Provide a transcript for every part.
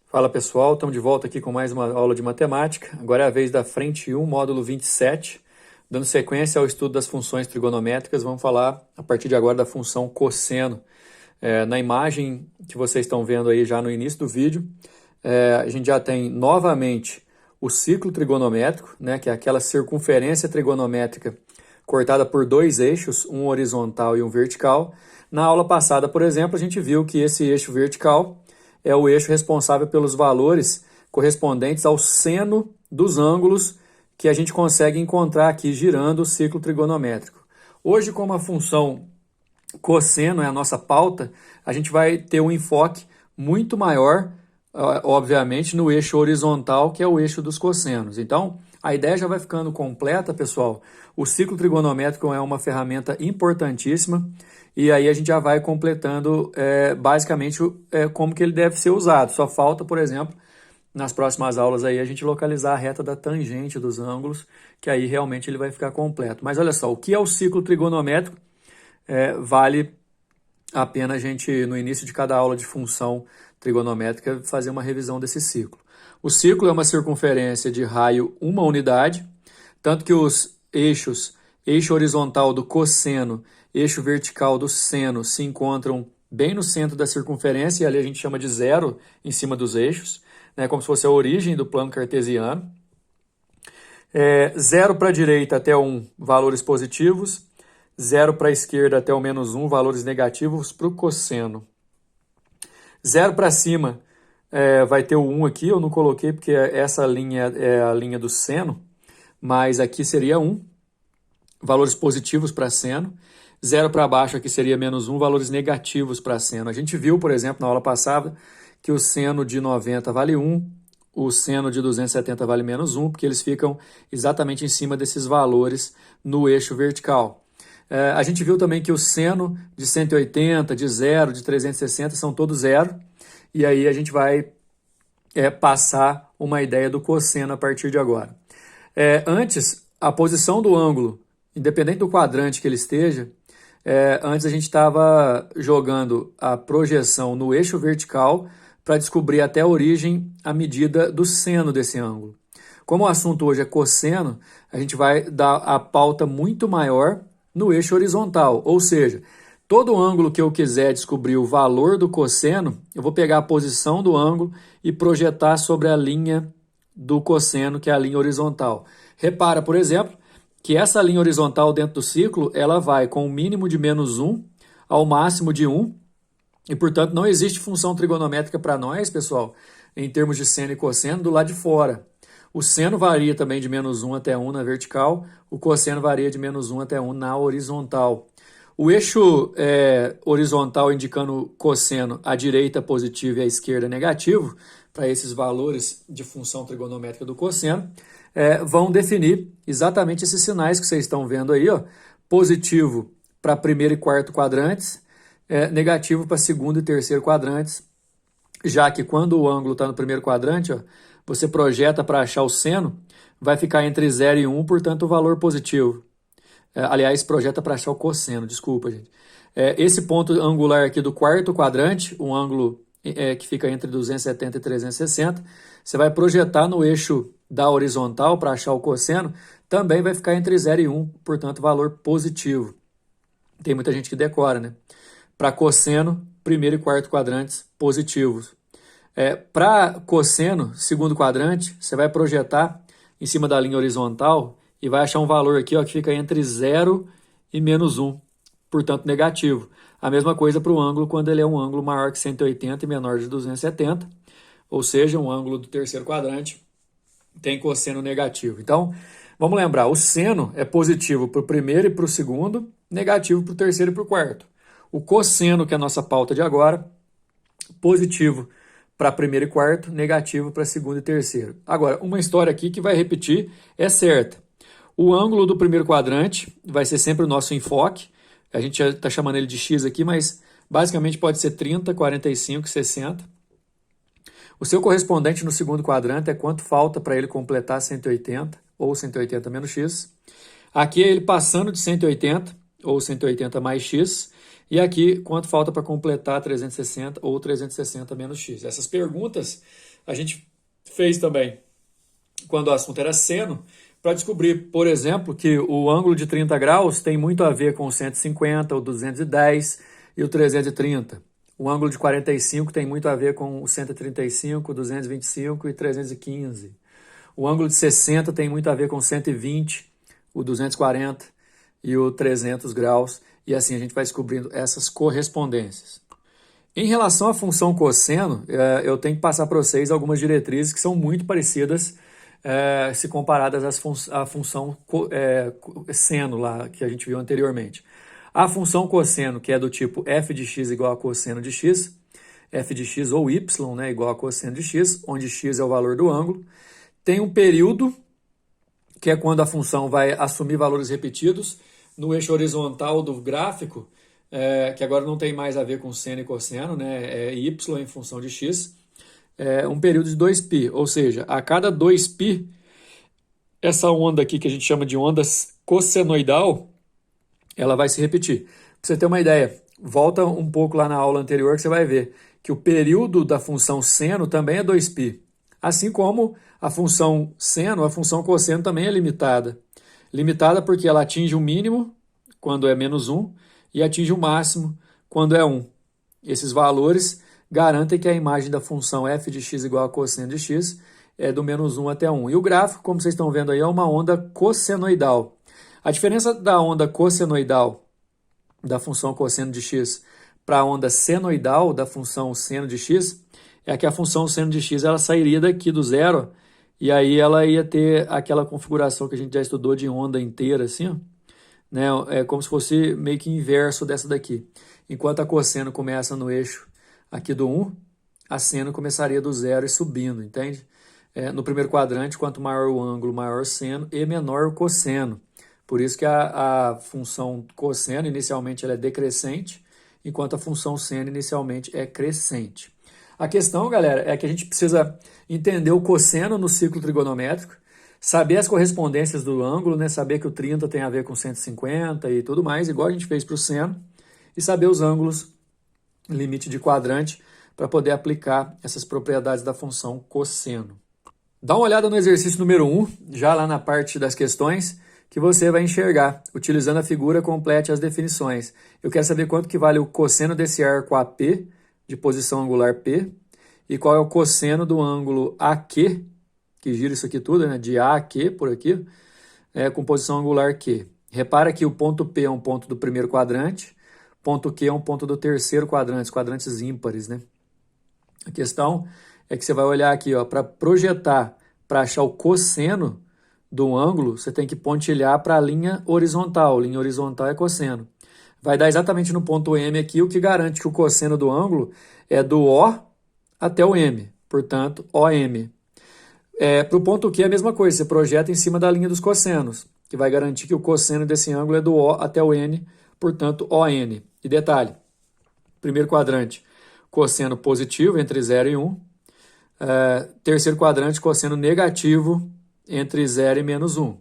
Fala pessoal, estamos de volta aqui com mais uma aula de matemática. Agora é a vez da frente 1, módulo 27. Dando sequência ao estudo das funções trigonométricas, vamos falar a partir de agora da função cosseno. Na imagem que vocês estão vendo aí já no início do vídeo, a gente já tem novamente o ciclo trigonométrico, né, que é aquela circunferência trigonométrica cortada por dois eixos, um horizontal e um vertical. Na aula passada, por exemplo, a gente viu que esse eixo vertical é o eixo responsável pelos valores correspondentes ao seno dos ângulos que a gente consegue encontrar aqui girando o ciclo trigonométrico. Hoje, como a função cosseno é a nossa pauta, a gente vai ter um enfoque muito maior, obviamente, no eixo horizontal, que é o eixo dos cossenos. Então, a ideia já vai ficando completa, pessoal. O ciclo trigonométrico é uma ferramenta importantíssima e aí a gente já vai completando basicamente como que ele deve ser usado. Só falta, por exemplo, nas próximas aulas aí a gente localizar a reta da tangente dos ângulos, que aí realmente ele vai ficar completo. Mas olha só, o que é o ciclo trigonométrico? Vale a pena a gente, no início de cada aula de função trigonométrica, fazer uma revisão desse ciclo. O ciclo é uma circunferência de raio 1 unidade, tanto que os eixo horizontal do cosseno, eixo vertical do seno se encontram bem no centro da circunferência, e ali a gente chama de zero em cima dos eixos, né, como se fosse a origem do plano cartesiano. Zero para a direita até 1, valores positivos. 0 para a esquerda até o menos 1, valores negativos para o cosseno. 0 para cima vai ter o 1 aqui, eu não coloquei porque essa linha é a linha do seno, mas aqui seria 1, valores positivos para seno. 0 para baixo aqui seria menos 1, valores negativos para seno. A gente viu, por exemplo, na aula passada, que o seno de 90 vale 1, o seno de 270 vale menos 1, porque eles ficam exatamente em cima desses valores no eixo vertical. A gente viu também que o seno de 180, de 0, de 360 são todos zero. E aí a gente vai passar uma ideia do cosseno a partir de agora. Antes, a posição do ângulo, independente do quadrante que ele esteja, antes a gente estava jogando a projeção no eixo vertical para descobrir até a origem a medida do seno desse ângulo. Como o assunto hoje é cosseno, a gente vai dar a pauta muito maior no eixo horizontal, ou seja, todo ângulo que eu quiser descobrir o valor do cosseno, eu vou pegar a posição do ângulo e projetar sobre a linha do cosseno, que é a linha horizontal. Repara, por exemplo, que essa linha horizontal dentro do ciclo, ela vai com o mínimo de menos 1 ao máximo de 1, e, portanto, não existe função trigonométrica para nós, pessoal, em termos de seno e cosseno, do lado de fora. O seno varia também de menos 1 até 1 na vertical, o cosseno varia de menos 1 até 1 na horizontal. O eixo horizontal indicando cosseno, à direita positivo e à esquerda negativo, para esses valores de função trigonométrica do cosseno, vão definir exatamente esses sinais que vocês estão vendo aí, ó, positivo para primeiro e quarto quadrantes, negativo para segundo e terceiro quadrantes, já que quando o ângulo está no primeiro quadrante, ó, você projeta para achar o seno, vai ficar entre 0 e 1, portanto o valor positivo. Aliás, projeta para achar o cosseno, desculpa, gente. Esse ponto angular aqui do quarto quadrante, um ângulo que fica entre 270 e 360, você vai projetar no eixo da horizontal para achar o cosseno, também vai ficar entre 0 e 1, portanto valor positivo. Tem muita gente que decora, né? Para cosseno, primeiro e quarto quadrantes positivos. Para cosseno, segundo quadrante, você vai projetar em cima da linha horizontal e vai achar um valor aqui, ó, que fica entre 0 e menos 1, portanto negativo. A mesma coisa para o ângulo quando ele é um ângulo maior que 180 e menor de 270, ou seja, um ângulo do terceiro quadrante tem cosseno negativo. Então, vamos lembrar, o seno é positivo para o primeiro e para o segundo, negativo para o terceiro e para o quarto. O cosseno, que é a nossa pauta de agora, positivo para primeiro e quarto, negativo para segundo e terceiro. Agora, uma história aqui que vai repetir é certa. O ângulo do primeiro quadrante vai ser sempre o nosso enfoque. A gente já está chamando ele de X aqui, mas basicamente pode ser 30, 45, 60. O seu correspondente no segundo quadrante é quanto falta para ele completar 180, ou 180 menos X. Aqui é ele passando de 180, ou 180 mais x. E aqui, quanto falta para completar 360 ou 360 menos x. Essas perguntas a gente fez também quando o assunto era seno, para descobrir, por exemplo, que o ângulo de 30 graus tem muito a ver com o 150, o 210 e o 330. O ângulo de 45 tem muito a ver com o 135, 225 e 315. O ângulo de 60 tem muito a ver com o 120, o 240 e o 300 graus. E assim a gente vai descobrindo essas correspondências. Em relação à função cosseno, eu tenho que passar para vocês algumas diretrizes que são muito parecidas se comparadas à função seno lá, que a gente viu anteriormente. A função cosseno, que é do tipo f de x igual a cosseno de x, f de x ou y, né, igual a cosseno de x, onde x é o valor do ângulo, tem um período, que é quando a função vai assumir valores repetidos no eixo horizontal do gráfico, que agora não tem mais a ver com seno e cosseno, né, é y em função de x, um período de 2π, ou seja, a cada 2π, essa onda aqui que a gente chama de onda cossenoidal, ela vai se repetir. Para você ter uma ideia, volta um pouco lá na aula anterior que você vai ver que o período da função seno também é 2π. Assim como a função seno, a função cosseno também é limitada. Limitada porque ela atinge o mínimo quando é menos 1 e atinge o máximo quando é 1. Esses valores garantem que a imagem da função f de x igual a cosseno de x é do menos 1 até 1. E o gráfico, como vocês estão vendo aí, é uma onda cossenoidal. A diferença da onda cossenoidal da função cosseno de x para a onda senoidal da função seno de x é que a função seno de x ela sairia daqui do zero e aí ela ia ter aquela configuração que a gente já estudou de onda inteira, assim, ó, né? É como se fosse meio que inverso dessa daqui. Enquanto a cosseno começa no eixo aqui do 1, a seno começaria do zero e subindo, entende? No primeiro quadrante, quanto maior o ângulo, maior o seno e menor o cosseno. Por isso que a função cosseno, inicialmente, ela é decrescente, enquanto a função seno, inicialmente, é crescente. A questão, galera, é que a gente precisa entender o cosseno no ciclo trigonométrico, saber as correspondências do ângulo, né? Saber que o 30 tem a ver com 150 e tudo mais, igual a gente fez para o seno, e saber os ângulos, limite de quadrante, para poder aplicar essas propriedades da função cosseno. Dá uma olhada no exercício número 1, já lá na parte das questões, que você vai enxergar. Utilizando a figura, complete as definições. Eu quero saber quanto que vale o cosseno desse arco AP, de posição angular P, e qual é o cosseno do ângulo AQ, que gira isso aqui tudo, né, de A a Q, por aqui, com posição angular Q. Repara que o ponto P é um ponto do primeiro quadrante, ponto Q é um ponto do terceiro quadrante, os quadrantes ímpares, né? A questão é que você vai olhar aqui, ó, para projetar, para achar o cosseno do ângulo, você tem que pontilhar para a linha horizontal. Linha horizontal é cosseno. Vai dar exatamente no ponto M aqui, o que garante que o cosseno do ângulo é do O até o M. Portanto, OM. Para o ponto Q é a mesma coisa, você projeta em cima da linha dos cossenos, que vai garantir que o cosseno desse ângulo é do O até o N, portanto, ON. E detalhe, primeiro quadrante, cosseno positivo entre 0 e 1. Terceiro quadrante, cosseno negativo entre 0 e menos 1.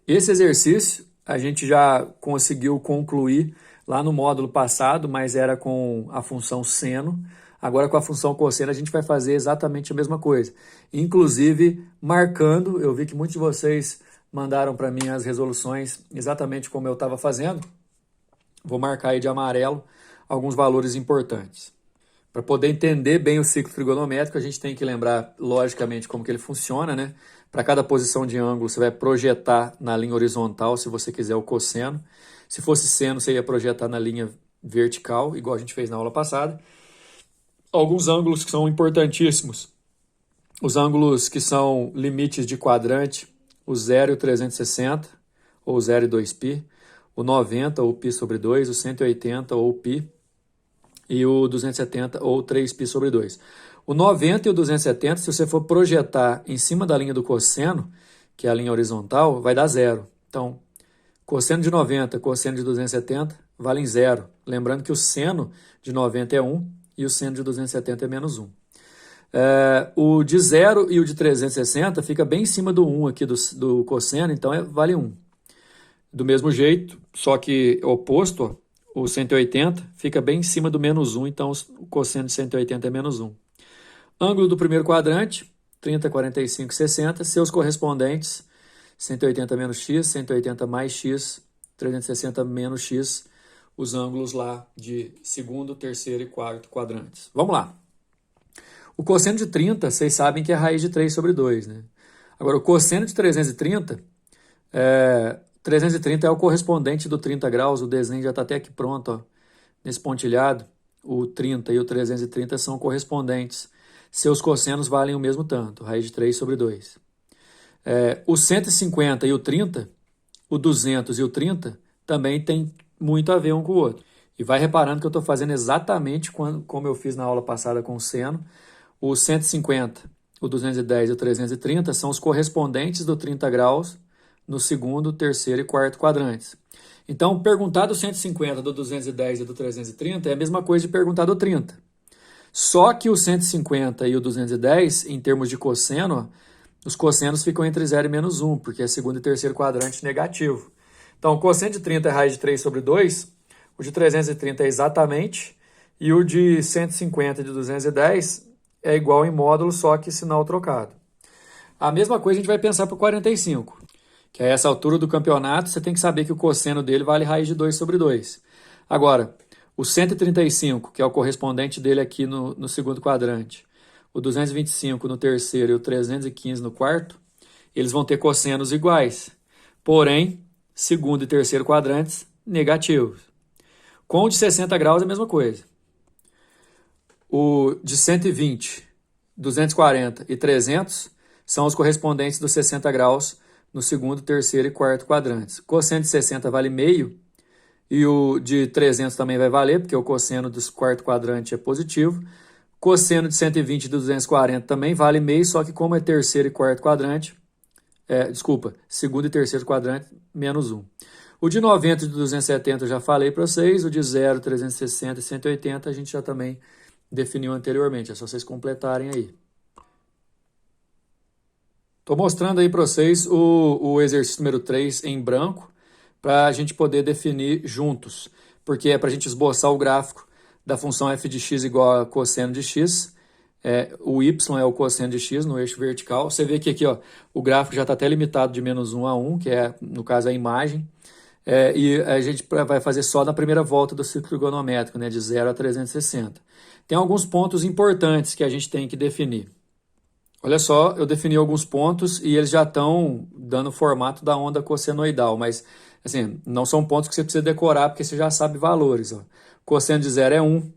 Esse exercício a gente já conseguiu concluir lá no módulo passado, mas era com a função seno. Agora com a função cosseno a gente vai fazer exatamente a mesma coisa. Inclusive marcando, eu vi que muitos de vocês mandaram para mim as resoluções exatamente como eu estava fazendo. Vou marcar aí de amarelo alguns valores importantes. Para poder entender bem o ciclo trigonométrico, a gente tem que lembrar, logicamente, como que ele funciona, né? Para cada posição de ângulo, você vai projetar na linha horizontal, se você quiser, o cosseno. Se fosse seno, você ia projetar na linha vertical, igual a gente fez na aula passada. Alguns ângulos que são importantíssimos. Os ângulos que são limites de quadrante, o 0 e o 360, ou 0 e 2π, o 90, ou π sobre 2, o 180, ou π, e o 270, ou 3π sobre 2. O 90 e o 270, se você for projetar em cima da linha do cosseno, que é a linha horizontal, vai dar zero. Então, cosseno de 90, cosseno de 270, valem zero. Lembrando que o seno de 90 é 1 e o seno de 270 é menos 1. O de 0 e o de 360 fica bem em cima do 1 aqui do cosseno, então vale 1. Do mesmo jeito, só que oposto, ó, o 180 fica bem em cima do menos 1, então o cosseno de 180 é menos 1. Ângulo do primeiro quadrante, 30, 45 e 60. Seus correspondentes, 180 menos x, 180 mais x, 360 menos x. Os ângulos lá de segundo, terceiro e quarto quadrantes. Vamos lá. O cosseno de 30, vocês sabem que é raiz de 3 sobre 2, né? Agora, o cosseno de 330 é o correspondente do 30 graus. O desenho já está até aqui pronto, ó, nesse pontilhado. O 30 e o 330 são correspondentes. Seus cossenos valem o mesmo tanto, raiz de 3 sobre 2. O 150 e o 30, o 200 e o 30, também tem muito a ver um com o outro. E vai reparando que eu estou fazendo exatamente como eu fiz na aula passada com o seno. O 150, o 210 e o 330 são os correspondentes do 30 graus no segundo, terceiro e quarto quadrantes. Então, perguntar do 150, do 210 e do 330 é a mesma coisa de perguntar do 30. Só que o 150 e o 210, em termos de cosseno, os cossenos ficam entre 0 e menos 1, porque é segundo e terceiro quadrante negativo. Então, o cosseno de 30 é raiz de 3 sobre 2, o de 330 é exatamente, e o de 150 e de 210 é igual em módulo, só que sinal trocado. A mesma coisa a gente vai pensar para o 45, que a essa altura do campeonato você tem que saber que o cosseno dele vale raiz de 2 sobre 2. Agora, o 135, que é o correspondente dele aqui no segundo quadrante, o 225 no terceiro e o 315 no quarto, eles vão ter cossenos iguais, porém, segundo e terceiro quadrantes negativos. Com o de 60 graus é a mesma coisa. O de 120, 240 e 300 são os correspondentes dos 60 graus no segundo, terceiro e quarto quadrantes. Cosseno de 60 vale meio, e o de 300 também vai valer, porque o cosseno do quarto quadrante é positivo. Cosseno de 120 e 240 também vale meio, só que como é terceiro e quarto quadrante, segundo e terceiro quadrante, menos 1. O de 90 e de 270 eu já falei para vocês, o de 0, 360 e 180 a gente já também definiu anteriormente, é só vocês completarem aí. Estou mostrando aí para vocês o exercício número 3 em branco, para a gente poder definir juntos, porque é para a gente esboçar o gráfico da função f de x igual a cosseno de x. O y é o cosseno de x no eixo vertical. Você vê que aqui, ó, o gráfico já está até limitado de menos 1 a 1, que é, no caso, a imagem. E a gente vai fazer só na primeira volta do ciclo trigonométrico, né, de 0 a 360. Tem alguns pontos importantes que a gente tem que definir. Olha só, eu defini alguns pontos e eles já estão dando o formato da onda cossenoidal, mas assim, não são pontos que você precisa decorar porque você já sabe valores. Ó. Cosseno de 0 é 1,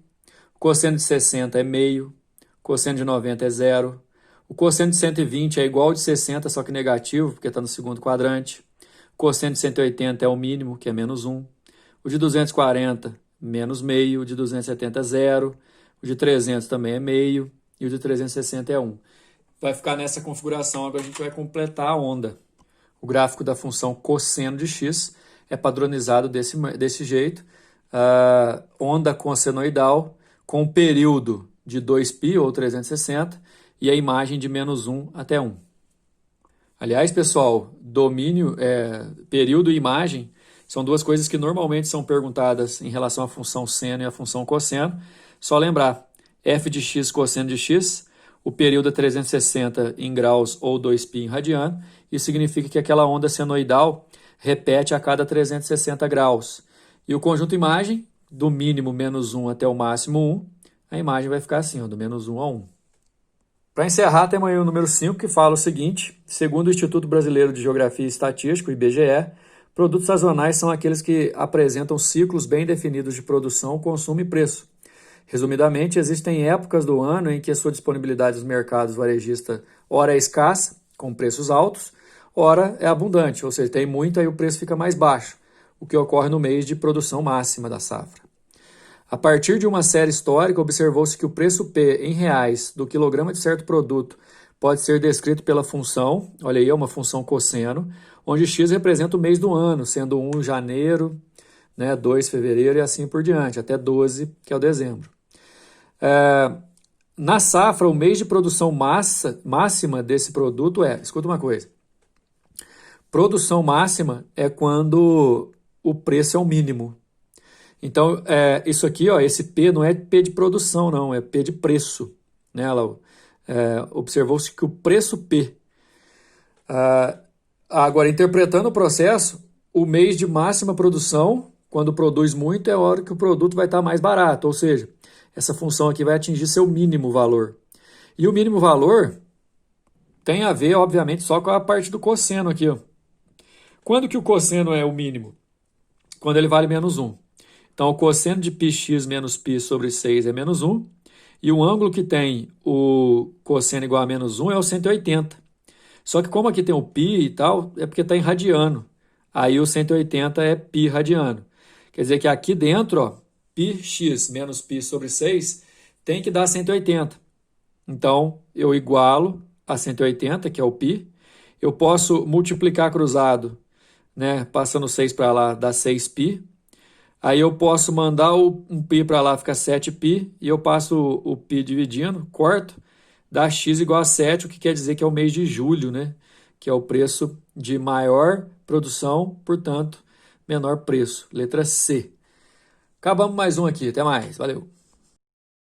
cosseno de 60 é meio, cosseno de 90 é 0, o cosseno de 120 é igual ao de 60, só que negativo, porque está no segundo quadrante. O cosseno de 180 é o mínimo, que é menos 1. O de 240, menos meio. O de 270 é 0. O de 300 também é meio. E o de 360 é 1. Vai ficar nessa configuração, agora a gente vai completar a onda. O gráfico da função cosseno de x é padronizado desse jeito. Onda cossenoidal com período de 2π ou 360 e a imagem de menos 1 até 1. Aliás, pessoal, período e imagem são duas coisas que normalmente são perguntadas em relação à função seno e à função cosseno. Só lembrar, f de x cosseno de x, o período é 360 em graus ou 2π em radiano. Isso significa que aquela onda senoidal repete a cada 360 graus. E o conjunto imagem, do mínimo menos 1 até o máximo 1, a imagem vai ficar assim, ó, do menos 1 a 1. Para encerrar, temos aí o número 5, que fala o seguinte: segundo o Instituto Brasileiro de Geografia e Estatística, o IBGE, produtos sazonais são aqueles que apresentam ciclos bem definidos de produção, consumo e preço. Resumidamente, existem épocas do ano em que a sua disponibilidade nos mercados varejistas ora é escassa, com preços altos, ora é abundante, ou seja, tem muito e o preço fica mais baixo, o que ocorre no mês de produção máxima da safra. A partir de uma série histórica, observou-se que o preço P em reais do quilograma de certo produto pode ser descrito pela função, olha aí, é uma função cosseno, onde x representa o mês do ano, sendo 1 janeiro, 2 fevereiro e assim por diante, até 12, que é o dezembro. Na safra, o mês de produção máxima desse produto escuta uma coisa, Produção máxima é quando o preço é o mínimo. Então, isso aqui, ó, esse P não é P de produção, não, é P de preço. Né? Observou-se que o preço P. Agora, interpretando o processo, o mês de máxima produção, quando produz muito, é a hora que o produto vai estar mais barato. Ou seja, essa função aqui vai atingir seu mínimo valor. E o mínimo valor tem a ver, obviamente, só com a parte do cosseno aqui. Ó. Quando que o cosseno é o mínimo? Quando ele vale menos 1. Então, o cosseno de πx menos π sobre 6 é menos 1. E o ângulo que tem o cosseno igual a menos 1 é o 180. Só que como aqui tem o π e tal, é porque está em radiano. Aí o 180 é π radiano. Quer dizer que aqui dentro, ó, πx menos π sobre 6 tem que dar 180. Então, eu igualo a 180, que é o π. Eu posso multiplicar cruzado, né? Passando 6 para lá, dá 6π. Aí eu posso mandar um π para lá, fica 7π. E eu passo o π dividindo, corto, dá x igual a 7, o que quer dizer que é o mês de julho, né? Que é o preço de maior produção, portanto, menor preço. Letra C. Acabamos mais um aqui. Até mais. Valeu.